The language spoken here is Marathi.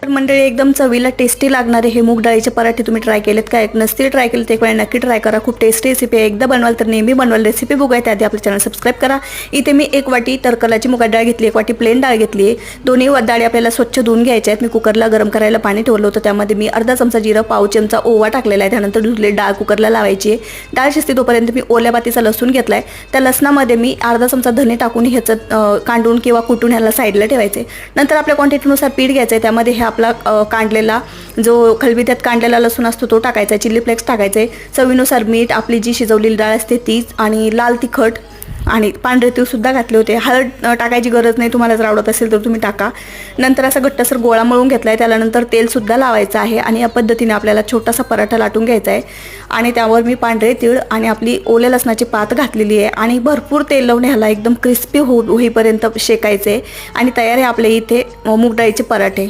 तर मंडळी, एकदम चवीला टेस्टी लागणारे हे मूग डाळीचे पराठे तुम्ही ट्राय केलेत का? एक नसतील ट्राय केले तर एक वेळा नक्की ट्राय करा. खूप टेस्टी रेसिपी आहे. एकदा बनवाल तर नेहमी बनवाल. रेसिपी बघायला त्याआधी आपलं चॅनल सबस्क्राईब करा. इथे मी 1 वाटी तरकलाची मुगाची डाळ घेतली, 1 वाटी प्लेन डाळ घेतली आहे. दोन्ही डाळी आपल्याला स्वच्छ धुवून घ्यायच्या आहेत. मी कुकरला गरम करायला पाणी ठेवलं होतं, त्यामध्ये मी अर्धा चमचा जिरं, पाव चमचा ओवा टाकलेला आहे. त्यानंतर धुतलेली डाळ कुकरला लावायची आहे. डाळ शिजते तोपर्यंत मी ओल्या पातीचा लसूण घेतलाय. त्या लसणामध्ये मी अर्धा चमचा धने टाकून ह्याचं कांडून किंवा कुटून ह्याला साईडला ठेवायचे. नंतर आपल्या क्वांटिटीनुसार पीठ घ्यायचं आहे. त्यामध्ये हे आपला कांडलेला जो खलबत्त्यात कांडलेला लसूण असतो तो टाकायचा आहे. चिल्ली फ्लेक्स टाकायचे, चवीनुसार मीठ, आपली जी शिजवलेली डाळ असते तीच, आणि लाल तिखट आणि पांढरे तीळ सुद्धा घातले होते. हळद टाकायची गरज नाही, तुम्हाला जर आवडत असेल तर तुम्ही टाका. नंतर असा घट्टसर गोळा मळून घेतला आहे. त्याला नंतर तेलसुद्धा लावायचं आहे आणि या पद्धतीने आपल्याला छोटासा पराठा लाटून घ्यायचा आहे. आणि त्यावर मी पांढरे तीळ आणि आपली ओल्या लसणाची पात घातलेली आहे आणि भरपूर तेल लावून ह्याला एकदम क्रिस्पी होईपर्यंत शेकायचे. आणि तयार आहे आपले इथे मूग डाळीचे पराठे.